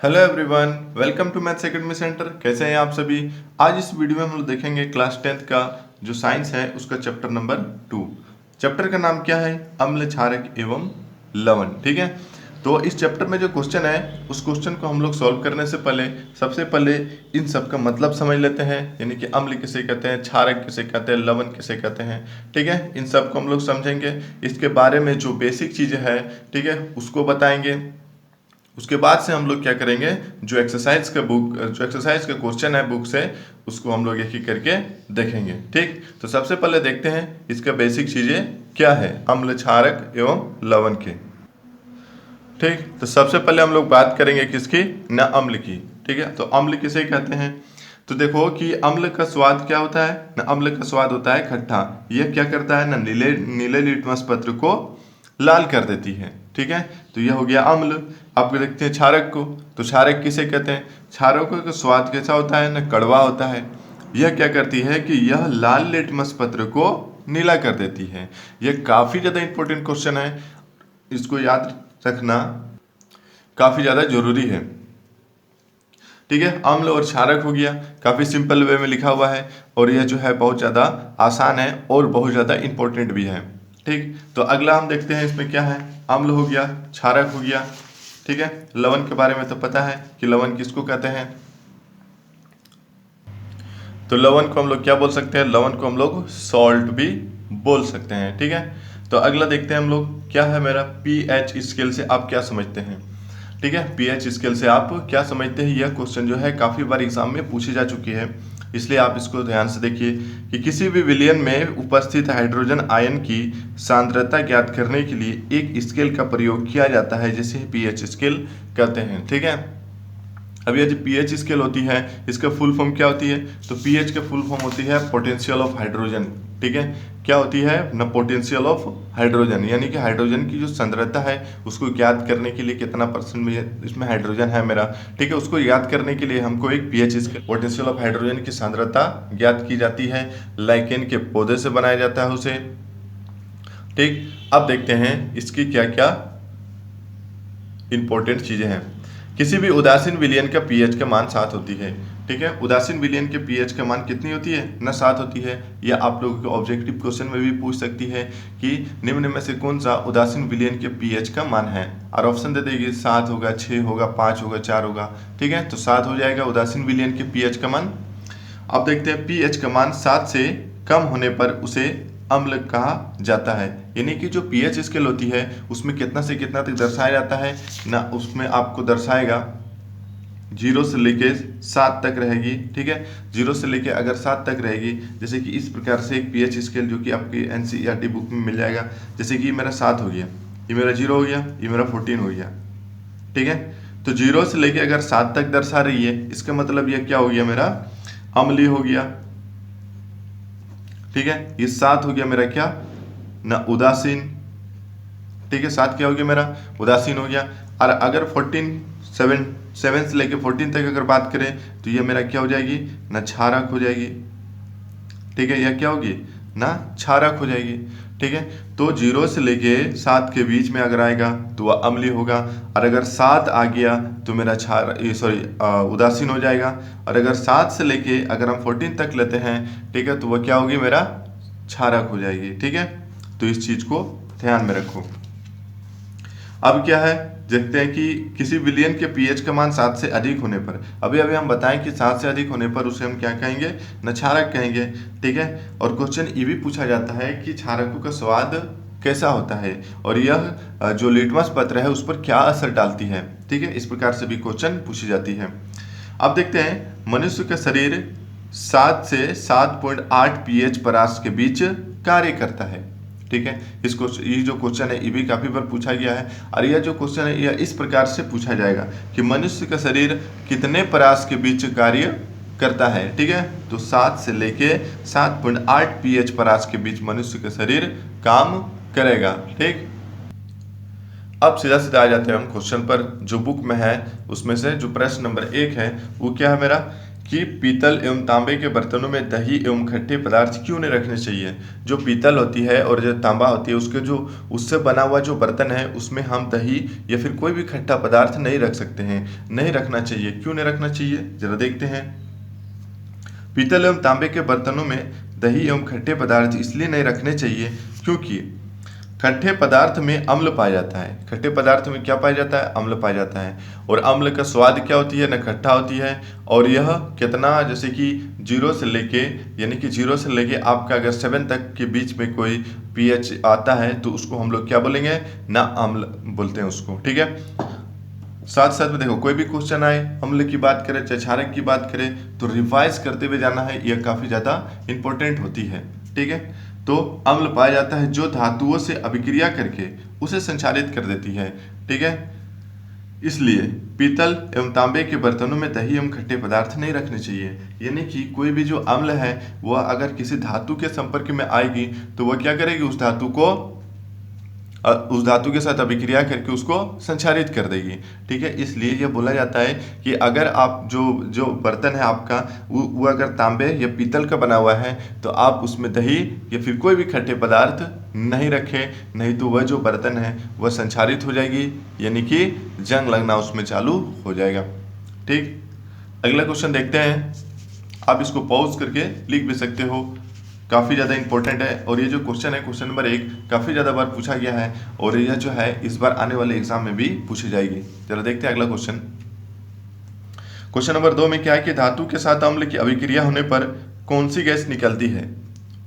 Hello everyone, welcome to maths academy centre. कैसे हैं आप सभी। आज इस वीडियो में हम लोग देखेंगे क्लास 10th का जो साइंस है उसका चैप्टर नंबर 2। चैप्टर का नाम क्या है? अम्ल, क्षारक एवं लवण। ठीक है, तो इस चैप्टर में जो क्वेश्चन है उस क्वेश्चन को हम लोग सॉल्व करने से पहले सबसे पहले इन सब का मतलब समझ लेते हैं, यानी कि अम्ल किसे कहते हैं, क्षारक किसे कहते हैं, लवण किसे कहते हैं। ठीक है, इन सब को हम लोग समझेंगे। इसके बारे में जो बेसिक चीज़ें हैं, ठीक है, उसको बताएंगे। उसके बाद से हम लोग क्या करेंगे, जो एक्सरसाइज का क्वेश्चन है बुक से, उसको हम लोग एक एक करके देखेंगे। ठीक, तो सबसे पहले देखते हैं इसका बेसिक चीजें क्या है अम्ल, क्षारक एवं लवण के। ठीक, तो सबसे पहले हम लोग बात करेंगे किसकी, न अम्ल की। ठीक है, तो अम्ल किसे कहते हैं? तो देखो कि अम्ल का स्वाद क्या होता है, न अम्ल का स्वाद होता है खट्टा। यह क्या करता है, न नीले नीले लिटमस पत्र को लाल कर देती है। ठीक है, तो यह हो गया अम्ल। अब देखते हैं क्षारक को। तो क्षारक किसे कहते हैं? क्षारकों का स्वाद कैसा होता है, न कड़वा होता है। यह क्या करती है कि यह लाल लिटमस पत्र को नीला कर देती है। यह काफी ज्यादा इंपॉर्टेंट क्वेश्चन है, इसको याद रखना काफी ज्यादा जरूरी है। ठीक है, अम्ल और क्षारक हो गया, काफी सिंपल वे में लिखा हुआ है और यह जो है बहुत ज्यादा आसान है और बहुत ज्यादा इंपॉर्टेंट भी है। ठीक, तो अगला हम देखते हैं इसमें क्या है। अम्ल हो गया, क्षारक हो गया। ठीक है, लवण के बारे में तो पता है कि लवण किसको कहते हैं। तो लवण को हम लोग क्या बोल सकते हैं, लवण को हम लोग सॉल्ट भी बोल सकते हैं। ठीक है, तो अगला देखते हैं हम लोग क्या है मेरा पीएच स्केल से आप क्या समझते हैं। ठीक है, पीएच स्केल से आप क्या समझते हैं, यह क्वेश्चन जो है काफी बार एग्जाम में पूछी जा चुकी है, इसलिए आप इसको ध्यान से देखिए कि किसी भी विलयन में उपस्थित हाइड्रोजन आयन की सांद्रता ज्ञात करने के लिए एक स्केल का प्रयोग किया जाता है जिसे पीएच स्केल कहते हैं। ठीक है, अब ये जो पीएच स्केल होती है इसका फुल फॉर्म क्या होती है? तो पीएच का फुल फॉर्म होती है पोटेंशियल ऑफ हाइड्रोजन। ठीक है, क्या होती है न, पोटेंशियल ऑफ हाइड्रोजन, यानी कि हाइड्रोजन की जो सांद्रता है उसको ज्ञात करने के लिए कितना परसेंट में इसमें हाइड्रोजन है मेरा। ठीक है, उसको ज्ञात करने के लिए हमको एक pH scale, potential of hydrogen की सांद्रता ज्ञात की जाती है। लाइकेन के पौधे से बनाया जाता है उसे। ठीक, अब देखते हैं इसकी क्या क्या इंपॉर्टेंट चीजें हैं। किसी भी उदासीन विलयन का पीएच का मान 7 होती है। ठीक है, उदासीन विलयन के पीएच का मान कितनी होती है ना, 7 होती है। या आप लोगों के ऑब्जेक्टिव क्वेश्चन में भी पूछ सकती है कि निम्न में से कौन सा उदासीन विलयन के पीएच का मान है, और ऑप्शन दे देगी 7 होगा, 6 होगा, 5 होगा, 4 होगा। ठीक है, तो 7 हो जाएगा उदासीन विलयन के पीएच का मान। अब देखते हैं पीएच का मान 7 से कम होने पर उसे अम्ल कहा जाता है। यानी कि जो पीएच स्केल होती है उसमें कितना से कितना तक दर्शाया जाता है ना, उसमें आपको दर्शाएगा 0 से लेके 7 तक रहेगी। ठीक है, 0 से लेके अगर 7 तक रहेगी, जैसे कि इस प्रकार से एक पीएच स्केल जो कि आपकी एनसीईआरटी बुक में मिल जाएगा। जैसे कि मेरा 7 हो गया, ये मेरा 0 हो गया, ये मेरा 14 हो गया। ठीक है, तो 0 से लेके अगर 7 तक दर्शा रही है, इसका मतलब यह क्या हो गया, मेरा अम्लीय हो गया। ठीक है, ये 7 हो गया मेरा क्या ना, उदासीन। ठीक है, 7 क्या हो गया मेरा, उदासीन हो गया। और अगर 7 से लेके 14 तक अगर बात करें तो ये मेरा क्या हो जाएगी ना, क्षारक हो जाएगी। ठीक है, यह क्या होगी ना, क्षारक हो जाएगी। ठीक है, तो 0 से लेके 7 के बीच में अगर आएगा तो वह अम्लीय होगा, और अगर 7 आ गया तो मेरा उदासीन हो जाएगा। और अगर 7 से लेके अगर हम 14 तक लेते हैं, ठीक है, तो वह क्या होगी, मेरा क्षारक हो जाएगी। ठीक है, तो इस चीज को ध्यान में रखो। अब क्या है, देखते हैं कि किसी विलयन के पीएच का मान 7 से अधिक होने पर, अभी अभी हम बताएं कि 7 से अधिक होने पर उसे हम क्या कहेंगे न, क्षारक कहेंगे। ठीक है, और क्वेश्चन ये भी पूछा जाता है कि क्षारकों का स्वाद कैसा होता है और यह जो लिटमस पत्र है उस पर क्या असर डालती है। ठीक है, इस प्रकार से भी क्वेश्चन पूछी जाती है। अब देखते हैं मनुष्य का शरीर 7 से 7.8 पीएच परास के बीच कार्य करता है। ठीक है, इसको ये जो क्वेश्चन है ये भी काफी बार पूछा गया है, और यह जो क्वेश्चन है यह इस प्रकार से पूछा जाएगा कि मनुष्य का शरीर कितने परास के बीच कार्य करता है। ठीक है, तो 7 से लेके 7.8 पीएच परास के बीच मनुष्य का शरीर काम करेगा। ठीक, अब सीधा सीधा आ जाते हैं हम क्वेश्चन पर जो बुक में है, उसमें से जो प्रश्न नंबर 1 है वो क्या है मेरा, कि पीतल एवं तांबे के बर्तनों में दही एवं खट्टे पदार्थ क्यों नहीं रखने चाहिए। जो पीतल होती है और जो तांबा होती है उसके जो उससे बना हुआ जो बर्तन है उसमें हम दही या फिर कोई भी खट्टा पदार्थ नहीं रख सकते हैं, नहीं रखना चाहिए। क्यों नहीं रखना चाहिए जरा देखते हैं। पीतल एवं तांबे के बर्तनों में दही एवं खट्टे पदार्थ इसलिए नहीं रखने चाहिए क्योंकि खट्टे पदार्थ में अम्ल पाया जाता है। खट्टे पदार्थ में क्या पाया जाता है, अम्ल पाया जाता है। और अम्ल का स्वाद क्या होती है, न खट्टा होती है। और यह कितना, जैसे कि 0 से लेके, यानी कि 0 से लेके आपका अगर 7 तक के बीच में कोई pH आता है तो उसको हम लोग क्या बोलेंगे, ना अम्ल बोलते हैं उसको। ठीक है, साथ साथ में देखो कोई भी क्वेश्चन आए, अम्ल की बात करें चाहे क्षारक की बात करें तो रिवाइज करते हुए जाना है, यह काफी ज्यादा इंपॉर्टेंट होती है। ठीक है, तो अम्ल पाया जाता है जो धातुओं से अभिक्रिया करके उसे संचारित कर देती है। ठीक है, इसलिए पीतल एवं तांबे के बर्तनों में दही एवं खट्टे पदार्थ नहीं रखने चाहिए। यानी कि कोई भी जो अम्ल है वह अगर किसी धातु के संपर्क में आएगी तो वह क्या करेगी, उस धातु के साथ अभिक्रिया करके उसको संचारित कर देगी। ठीक है, इसलिए यह बोला जाता है कि अगर आप जो बर्तन है आपका वो अगर तांबे या पीतल का बना हुआ है तो आप उसमें दही या फिर कोई भी खट्टे पदार्थ नहीं रखें, नहीं तो वह जो बर्तन है वह संचारित हो जाएगी, यानी कि जंग लगना उसमें चालू हो जाएगा। ठीक, अगला क्वेश्चन देखते हैं। आप इसको पॉज करके लिख भी सकते हो, काफ़ी ज़्यादा इंपॉर्टेंट है। और ये जो क्वेश्चन है, क्वेश्चन नंबर 1 काफ़ी ज़्यादा बार पूछा गया है और यह जो है इस बार आने वाले एग्जाम में भी पूछी जाएगी। चलो देखते हैं अगला क्वेश्चन। क्वेश्चन नंबर 2 में क्या है कि धातु के साथ अम्ल की अभिक्रिया होने पर कौन सी गैस निकलती है।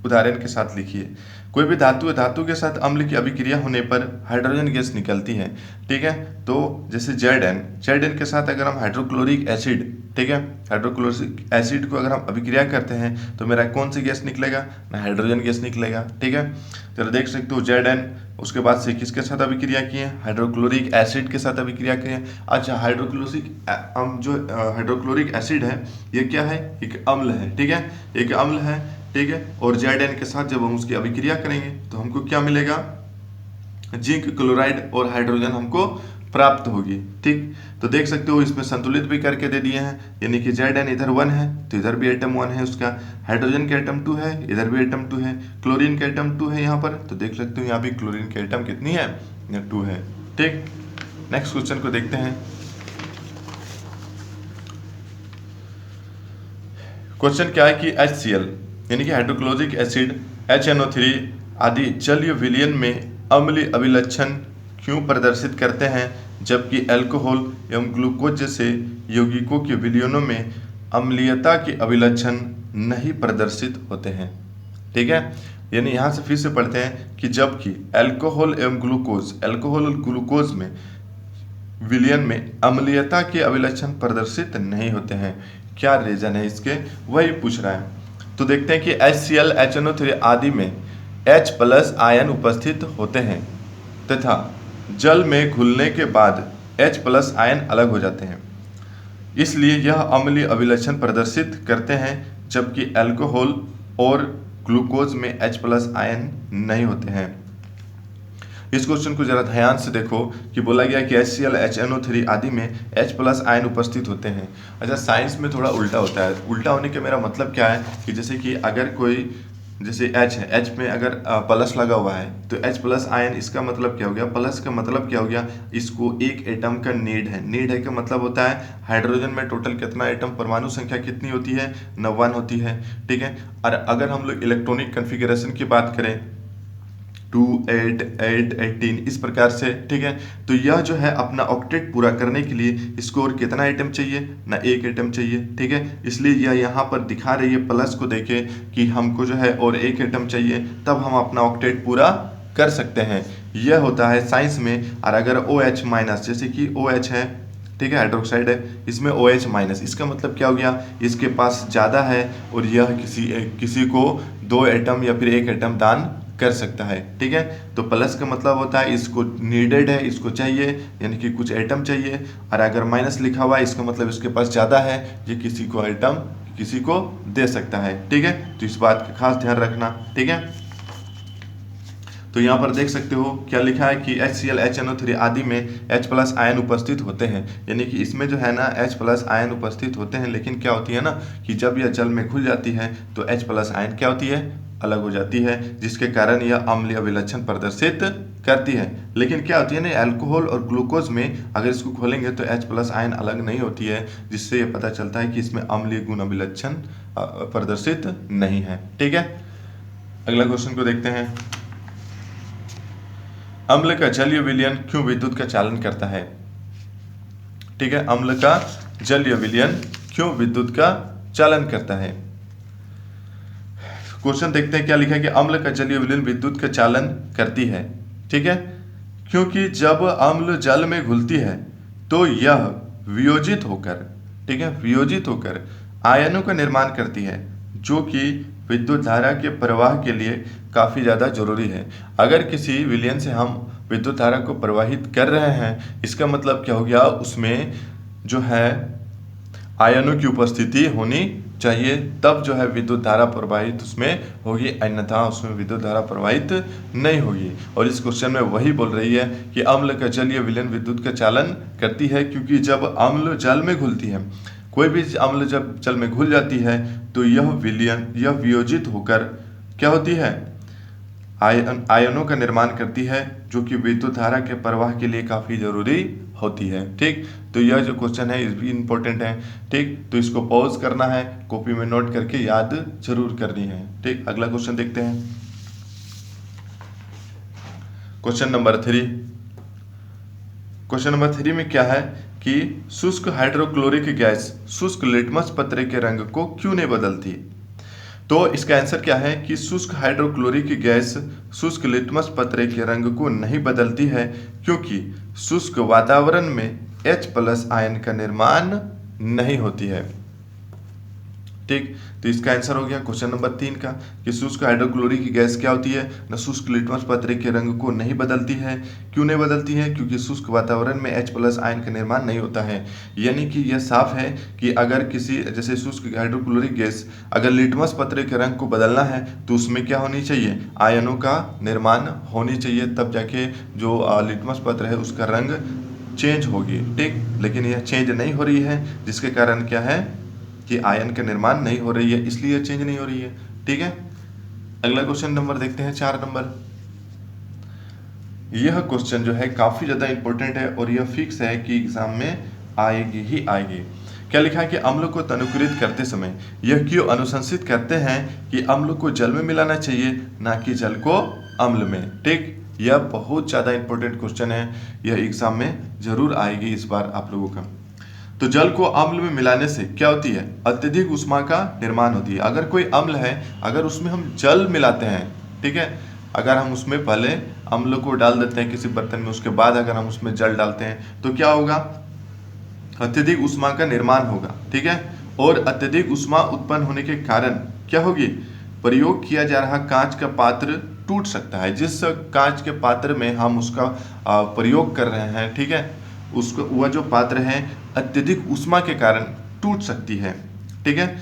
उदाहरण के साथ लिखिए। कोई भी धातु के साथ अम्ल की अभिक्रिया होने पर हाइड्रोजन गैस निकलती है। ठीक है, तो जैसे जेड एन के साथ अगर हम हाइड्रोक्लोरिक एसिड, ठीक है, हाइड्रोक्लोरिक एसिड को अगर हम अभिक्रिया करते हैं तो मेरा कौन सी गैस निकलेगा, ना हाइड्रोजन गैस निकलेगा। ठीक है, चलो देख सकते हो जेड एन उसके बाद से किसके साथ अभिक्रिया किए, हाइड्रोक्लोरिक एसिड के साथ अभिक्रिया किए। अच्छा, हाइड्रोक्लोरिक एसिड है ये क्या है, एक अम्ल है। ठीक है, एक अम्ल है। ठीक है, और जेड के साथ जब हम उसकी अभिक्रिया करेंगे तो हमको क्या मिलेगा, जिंक क्लोराइड और हाइड्रोजन हमको प्राप्त होगी। ठीक, तो देख सकते हो इसमें संतुलित भी करके दे दिए हैं, यानी कि जेड इधर 1 है तो इधर भी एटम 1 है उसका, हाइड्रोजन के एटम 2 है, इधर भी एटम 2 है, क्लोरीन के एटम 2 है यहाँ पर, तो देख सकते हो यहाँ भी क्लोरीन के एटम कितनी है, 2 है। ठीक, नेक्स्ट क्वेश्चन को देखते हैं। क्वेश्चन क्या है कि HCl यानी कि हाइड्रोक्लोरिक एसिड, HNO3 आदि जलीय विलयन में अम्लीय अभिलक्षण क्यों प्रदर्शित करते हैं, जबकि अल्कोहल एवं ग्लूकोज जैसे यौगिकों के विलयनों में अम्लीयता के अभिलक्षण नहीं प्रदर्शित होते हैं। ठीक है, यानी यहाँ से फिर से पढ़ते हैं कि जबकि अल्कोहल एवं ग्लूकोज में विलयन में अम्लीयता के अभिलक्षण प्रदर्शित नहीं होते हैं। क्या रीजन है इसके, वही पूछ रहा है। तो देखते हैं कि HCl, HNO3 आदि में H+ आयन उपस्थित होते हैं तथा जल में घुलने के बाद H+ आयन अलग हो जाते हैं, इसलिए यह अम्लीय अभिलक्षण प्रदर्शित करते हैं, जबकि अल्कोहल और ग्लूकोज में H+ आयन नहीं होते हैं। इस क्वेश्चन को जरा ध्यान से देखो कि बोला गया कि HCl, HNO3 आदि में H+ आयन उपस्थित होते हैं। अच्छा, साइंस में थोड़ा उल्टा होता है। उल्टा होने का मेरा मतलब क्या है कि जैसे कि अगर कोई, जैसे H है, H में अगर प्लस लगा हुआ है तो H+ आयन, इसका मतलब क्या हो गया, प्लस का मतलब क्या हो गया, इसको एक एटम का नीड है। नीड है का मतलब होता है हाइड्रोजन में टोटल कितना एटम, परमाणु संख्या कितनी होती है, 1 होती है। ठीक है, और अगर हम लोग इलेक्ट्रॉनिक कन्फिगरेशन की बात करें 2, 8, 8, 18 इस प्रकार से। ठीक है, तो यह जो है अपना ऑक्टेट पूरा करने के लिए इसको और कितना आइटम चाहिए, ना एक आइटम चाहिए। ठीक है, इसलिए यह यहाँ पर दिखा रही है प्लस को देखे कि हमको जो है और एक आइटम चाहिए, तब हम अपना ऑक्टेट पूरा कर सकते हैं। यह होता है साइंस में। और अगर OH-, जैसे कि OH है, ठीक है, हाइड्रोक्साइड है, इसमें OH-, इसका मतलब क्या हो गया, इसके पास ज़्यादा है और यह किसी को 2 एटम या फिर 1 एटम दान कर सकता है। ठीक है, तो प्लस का मतलब होता है इसको नीडेड है, इसको चाहिए, यानी कि कुछ एटम चाहिए। और अगर माइनस लिखा हुआ है इसका मतलब इसके पास ज़्यादा है, ये किसी को एटम किसी को दे सकता है। ठीक है, तो इस बात का खास ध्यान रखना। ठीक है, तो यहाँ पर देख सकते हो क्या लिखा है कि HCl HNO3 आदि में H+ आयन उपस्थित होते हैं, यानी कि इसमें जो है ना H+ आयन उपस्थित होते हैं, लेकिन क्या होती है ना कि जब यह जल में घुल जाती है तो H+ आयन क्या होती है, अलग हो जाती है, जिसके कारण यह अम्लीय विलक्षण प्रदर्शित करती है। लेकिन क्या होती है ना, अल्कोहल और ग्लूकोज में अगर इसको खोलेंगे तो H+ आयन अलग नहीं होती है, जिससे ये पता चलता है कि इसमें अम्लीय गुण विलक्षण प्रदर्शित नहीं है। ठीक है, अगला क्वेश्चन को देखते हैं। अम्ल का जलीय विलयन क्यों विद्युत का चालन करता है? ठीक है, अम्ल का जलीय विलयन क्यों विद्युत का चालन करता है? क्वेश्चन देखते हैं क्या लिखा है कि अम्ल का जलीय विलयन विद्युत का चालन करती है। ठीक है, क्योंकि जब अम्ल जल में घुलती है तो यह वियोजित होकर, ठीक है, वियोजित होकर आयनों का निर्माण करती है, जो कि विद्युत धारा के प्रवाह के लिए काफ़ी ज़्यादा जरूरी है। अगर किसी विलयन से हम विद्युत धारा को प्रवाहित कर रहे हैं, इसका मतलब क्या हो गया, उसमें जो है आयनों की उपस्थिति होनी चाहिए, तब जो है विद्युत धारा प्रवाहित उसमें होगी, अन्यथा उसमें विद्युत धारा प्रवाहित नहीं होगी। और इस क्वेश्चन में वही बोल रही है कि अम्ल का जलीय विलयन विद्युत का चालन करती है, क्योंकि जब अम्ल जल में घुलती है, कोई भी अम्ल जब जल में घुल जाती है तो यह वियोजित होकर क्या होती है, आयनों का निर्माण करती है, जो कि विद्युत धारा के प्रवाह के लिए काफ़ी जरूरी होती है। ठीक, तो यह जो क्वेश्चन है इस भी इम्पोर्टेंट है। ठीक, तो इसको पॉज करना है, कॉपी में नोट करके याद जरूर करनी है। ठीक, अगला क्वेश्चन देखते हैं। Question number 3। क्वेश्चन नंबर 3 में क्या है कि शुष्क हाइड्रोक्लोरिक गैस शुष्क लिटमस पत्र के रंग को क्यों नहीं बदलती? तो इसका आंसर क्या है कि शुष्क हाइड्रोक्लोरिक गैस शुष्क लिटमस पत्र के रंग को नहीं बदलती है, क्योंकि शुष्क वातावरण में H+ आयन का निर्माण नहीं होती है। ठीक, तो इसका आंसर हो गया क्वेश्चन नंबर 3 का कि शुष्क हाइड्रोक्लोरिक गैस क्या होती है ना, शुष्क लिटमस पत्र के रंग को नहीं बदलती है। क्यों नहीं बदलती है? क्योंकि शुष्क वातावरण में H+ आयन का निर्माण नहीं होता है। यानी कि यह साफ है कि अगर किसी जैसे शुष्क हाइड्रोक्लोरिक गैस अगर लिटमस पत्र के रंग को बदलना है तो उसमें क्या होनी चाहिए, आयनों का निर्माण होनी चाहिए, तब जाके जो लिटमस पत्र है उसका रंग चेंज होगी। ठीक, लेकिन यह चेंज नहीं हो रही है, जिसके कारण क्या है कि आयन का निर्माण नहीं हो रही है, इसलिए चेंज नहीं हो रही है। ठीक है, अगला क्वेश्चन नंबर देखते हैं 4 नंबर। यह क्वेश्चन जो है काफी ज्यादा इंपॉर्टेंट है और यह फिक्स है कि एग्जाम में आएगी ही आएगी। क्या लिखा है कि अम्ल को तनुकृत करते समय यह क्यों अनुशंसित करते हैं कि अम्ल को जल में मिलाना चाहिए, ना कि जल को अम्ल में? ठीक, यह बहुत ज्यादा इंपॉर्टेंट क्वेश्चन है, यह एग्जाम में जरूर आएगी इस बार आप लोगों का। तो जल को अम्ल में मिलाने से क्या होती है, अत्यधिक ऊष्मा का निर्माण होती है। अगर कोई अम्ल है, अगर उसमें हम जल मिलाते हैं, ठीक है, अगर हम उसमें पहले अम्ल को डाल देते हैं किसी बर्तन में, उसके बाद अगर हम उसमें जल डालते हैं तो क्या होगा, अत्यधिक ऊष्मा का निर्माण होगा। ठीक है, और अत्यधिक ऊष्मा उत्पन्न होने के कारण क्या होगी, प्रयोग किया जा रहा कांच का पात्र टूट सकता है। जिस कांच के पात्र में हम उसका प्रयोग कर रहे हैं, ठीक है, उसको वह जो पात्र है अत्यधिक ऊष्मा के कारण टूट सकती है। ठीक है,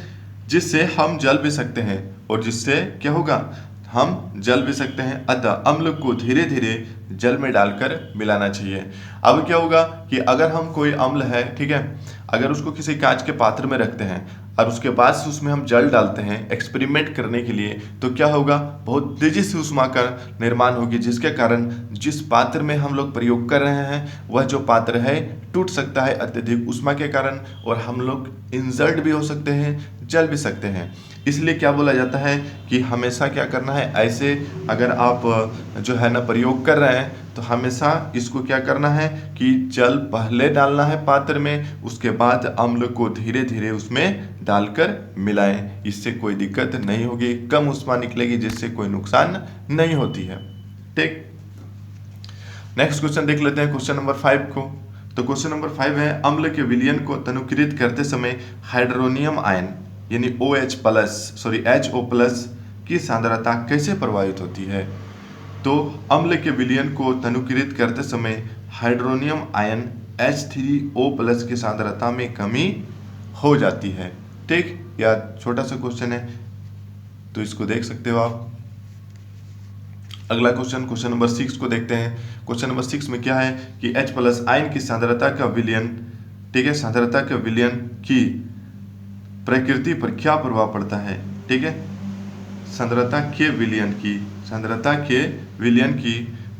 जिससे हम जल भी सकते हैं और जिससे क्या होगा, हम जल भी सकते हैं। अतः अम्ल को धीरे धीरे जल में डालकर मिलाना चाहिए। अब क्या होगा कि अगर हम कोई अम्ल है, ठीक है, अगर उसको किसी कांच के पात्र में रखते हैं और उसके बाद से उसमें हम जल डालते हैं एक्सपेरिमेंट करने के लिए, तो क्या होगा, बहुत तेजी से ऊष्मा का निर्माण होगी, जिसके कारण जिस पात्र में हम लोग प्रयोग कर रहे हैं वह जो पात्र है टूट सकता है अत्यधिक ऊष्मा के कारण, और हम लोग इंजर्ड भी हो सकते हैं, जल भी सकते हैं। इसलिए क्या बोला जाता है कि हमेशा क्या करना है, ऐसे अगर आप जो है ना प्रयोग कर रहे हैं तो हमेशा इसको क्या करना है कि जल पहले डालना है पात्र में, उसके बाद अम्ल को धीरे धीरे उसमें डालकर मिलाएं। इससे कोई दिक्कत नहीं होगी, कम ऊष्मा निकलेगी, जिससे कोई नुकसान नहीं होती है। ठीक, नेक्स्ट क्वेश्चन देख लेते हैं क्वेश्चन नंबर 5 को। तो क्वेश्चन नंबर 5 है, अम्ल के विलयन को तनुकृत करते समय हाइड्रोनियम आयन यानी HO+ की सांद्रता कैसे प्रभावित होती है? तो अम्ल के विलयन को तनुकृत करते समय हाइड्रोनियम आयन H3O+ की सांद्रता में कमी हो जाती है। ठीक, यह छोटा सा क्वेश्चन है तो इसको देख सकते हो आप। अगला क्वेश्चन नंबर 6 को देखते हैं। क्वेश्चन नंबर 6 में क्या है कि H प्लस आयन की सांद्रता का विलयन, ठीक है, सांद्रता के विलयन की प्रकृति पर क्या प्रभाव पड़ता है। ठीक है, सांद्रता के विलयन की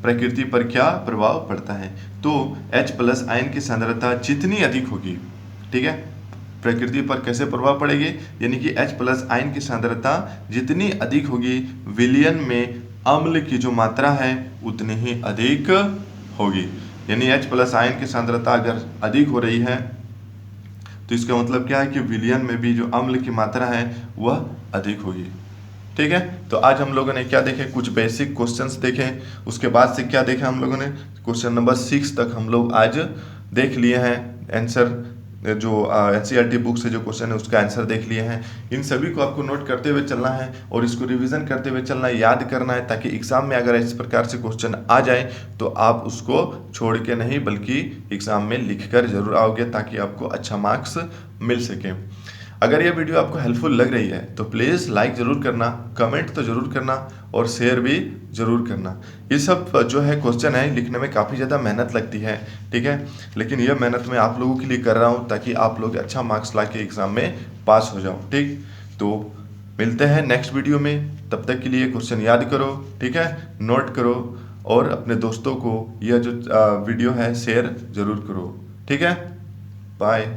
प्रकृति पर क्या प्रभाव पड़ता है। तो H प्लस आयन की सांद्रता जितनी अधिक होगी, ठीक है, प्रकृति पर कैसे प्रभाव पड़ेगी, यानी कि H प्लस आयन की सांद्रता जितनी अधिक होगी, विलयन में अम्ल की जो मात्रा है उतनी ही अधिक होगी। यानी H प्लस आयन की सांद्रता अगर अधिक हो रही है तो इसका मतलब क्या है कि विलयन में भी जो अम्ल की मात्रा है वह अधिक होगी। ठीक है, तो आज हम लोगों ने क्या देखे, कुछ बेसिक क्वेश्चंस देखे, उसके बाद से क्या देखा हम लोगों ने, क्वेश्चन नंबर 6 तक हम लोग आज देख लिए हैं। आंसर जो NCERT बुक से जो क्वेश्चन है उसका आंसर देख लिए हैं। इन सभी को आपको नोट करते हुए चलना है और इसको रिवीजन करते हुए चलना है, याद करना है, ताकि एग्जाम में अगर इस प्रकार से क्वेश्चन आ जाए तो आप उसको छोड़ के नहीं बल्कि एग्जाम में लिख कर जरूर आओगे, ताकि आपको अच्छा मार्क्स मिल सके। अगर ये वीडियो आपको हेल्पफुल लग रही है तो प्लीज़ लाइक ज़रूर करना, कमेंट तो ज़रूर करना और शेयर भी ज़रूर करना। ये सब जो है क्वेश्चन है लिखने में काफ़ी ज़्यादा मेहनत लगती है, ठीक है, लेकिन यह मेहनत मैं आप लोगों के लिए कर रहा हूँ ताकि आप लोग अच्छा मार्क्स ला के एग्ज़ाम में पास हो जाओ। ठीक, तो मिलते हैं नेक्स्ट वीडियो में, तब तक के लिए क्वेश्चन याद करो, ठीक है, नोट करो और अपने दोस्तों को यह जो वीडियो है शेयर ज़रूर करो। ठीक है, बाय।